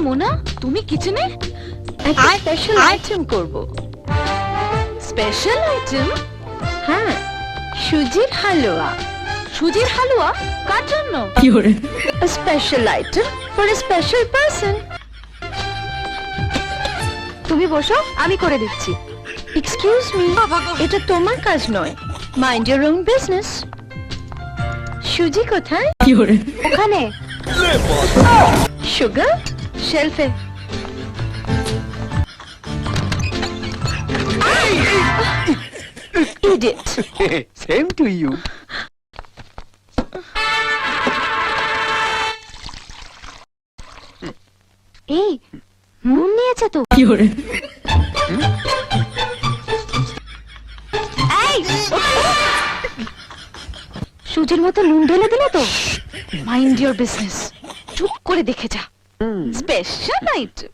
মোনা, তুমি কিচেনে একটা স্পেশাল আইটেম করব। Special item? হ্যাঁ, সুজির হালুয়া। সুজির হালুয়া? কার জন্য? A special item for a special person. তুমি বসো, আমি করে দিচ্ছি। Excuse me, এটা তোমার কাজ নয়। Mind your own business. সুজি কোথায়? ওখানে sugar? শেলফে। Idiot. Same to you. এই নুন নিয়েছে তো? এই, সুজির মতো নুন ঢেলে দিলে তো? Mind your business. চুপ করে দেখে যা। Special item.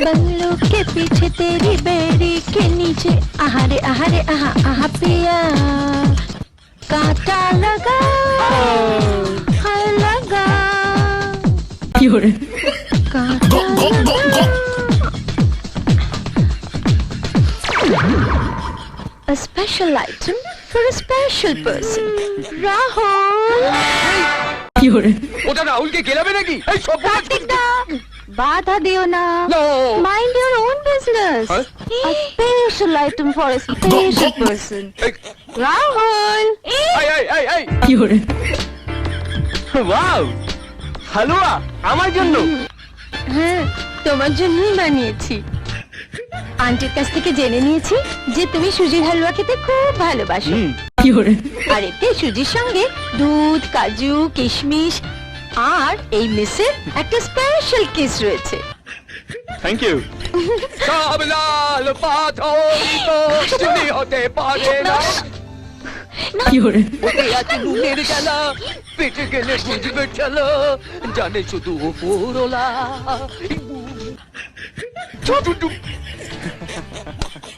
बंगलों के पीछे तेरी बेड़ी के नीचे आहारे आहारे आहा आहा पिया कांटा लगा हाय लगा कांटा लगा A special item for a special person. Rahul. ওটা রাহুলকে গেলাবে নাকি? এই সব কার্তিক দা, বাধা দিও না। No. Mind your own business. Huh? A special item for a special person. Rahul. Wow, halwa আমার জন্য। হ্যাঁ, তোমার জন্যই বানিয়েছি। আন্টির কাছ থেকে জেনে নিয়েছি যে তুমি সুজির হালুয়া খেতে খুব ভালোবাসো। আর এতে সুজির সঙ্গে দুধ, কাজু, কিশমিশ আর এই মিসের একটা স্পেশাল কিস রয়েছে। Thank you. সব লাল পাথর চুরি হতে পারে না। ওতে আছে নুনের জ্বালা, পেটে গেলে বুঝবে চলো, জানে শুধু ওপরওয়ালা।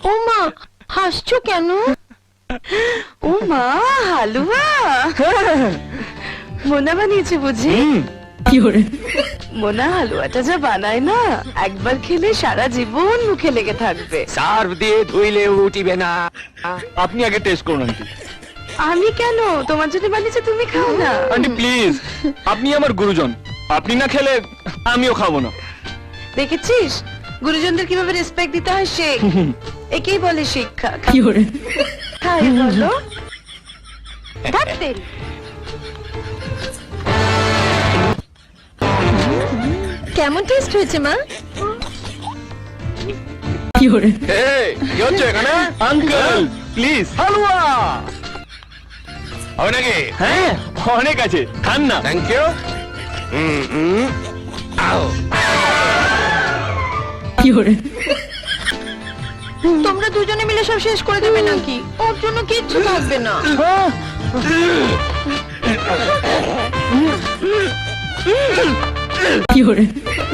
ও মা, হাসছো কেন? ও মা, হালুয়া মোনা বানিয়েছে বুঝি? মোনা হালুয়াটা যা বানায় না, একবার খেলে সারা জীবন মুখে লেগে থাকবে। সার্ভ দিয়ে ধুইলে উঠিবে না। আপনি আগে টেস্ট করুন আন্টি। আমি কেন? তোমার জন্য বানিয়েছে, তুমি খাও না। আন্টি প্লিজ, আপনি আমার গুরুজন, আপনি না খেলে আমিও খাবো না। দেখেছিস গুরুজনদের কিভাবে রেসপেক্ট দিতে হয়, শেখ। একেই বলে শিক্ষা। খাই বলো। থাকতে কেমন টেস্ট হয়েছে মা? এই, কি হচ্ছে এখানে? আঙ্কেল প্লিজ হালুয়া হবে নাকি? হ্যাঁ, অনেক আছে, খান না। Thank you. আও তোমরা দুজনে মিলে সব শেষ করে দেবে নাকি? ওর জন্য কিচ্ছু থাকবে না।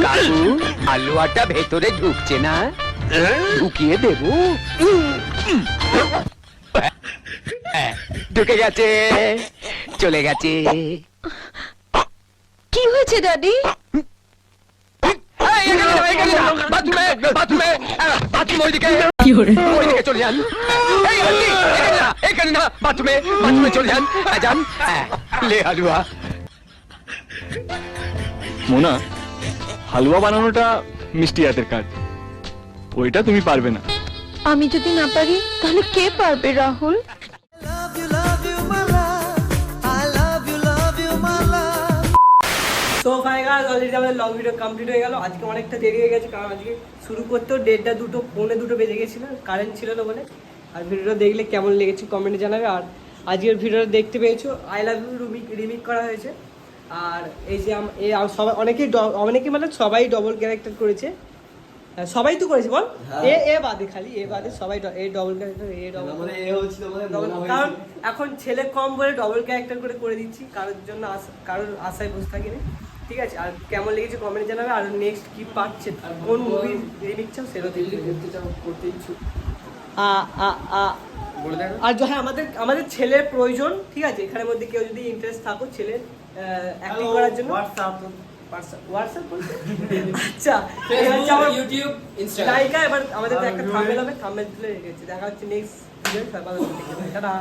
কাকু, হালুয়াটা ভেতরে ঢুকছে না, ঢুকিয়ে দেব। ঢুকে গেছে, চলে গেছে। কি হয়েছে ড্যাডি? ওইদিকে চলে যান। এই আন্টি, এখানে না, বাথরুমে চলে যান। যান, লে হালুয়া। মোনা, হালুয়া বানানোটা মিষ্টি হাতের কাজ, ওইটা তুমি পারবে না। আমি যদি না পারি তাহলে কে পারবে রাহুল? সো ফাই গাইস, অলরেডি আমাদের লং ভিডিও কমপ্লিট হয়ে গেল। আজকে অনেকটা দেরি হয়ে গেছে, কারণ আজকে শুরু করতেও 1:30 বেজে গেছিল, কারেন্ট ছিল না বলে। আর ভিডিওটা দেখলে কেমন লেগেছে কমেন্টে জানাবে। আর আজকের ভিডিওটা দেখতে পেয়েছো, আই লাভ ইউ রিমিক করা হয়েছে। আর এই যে সবাই অনেকেই মানে সবাই ডবল ক্যারেক্টার করেছে। সবাই তো করেছে বল, এ বাদে, খালি এ বাদে সবাই ডবল ক্যারেক্টার, মানে এ হচ্ছিল মানে কারণ এখন ছেলে কম বলে ডবল ক্যারেক্টার করে দিচ্ছি, কারোর জন্য কারোর আশায় বসে থাকি না। ঠিক আছে, আর কেমন লেগেছে কমেন্টে জানাবে। আর নেক্সট কি পাচ্ছে, কোন মুভি রিমিক চাও সেটা করতে ইচ্ছুক। আর হ্যাঁ, আমাদের ছেলের প্রয়োজন। ঠিক আছে, এখানের মধ্যে কেউ যদি ইন্টারেস্ট থাকো ছেলের অ্যাক্টিং করার জন্য, হোয়াটসঅ্যাপ বলতে আচ্ছা এই হচ্ছে আমার ইউটিউব ইনস্টাগ্রাম নায়িকা। এবার আমাদের তো একটা থাম্বনেল হবে, থাম্বনেল তুলে রেখেছি। দেখা হচ্ছে নেক্সট ভিডিও। টাটা।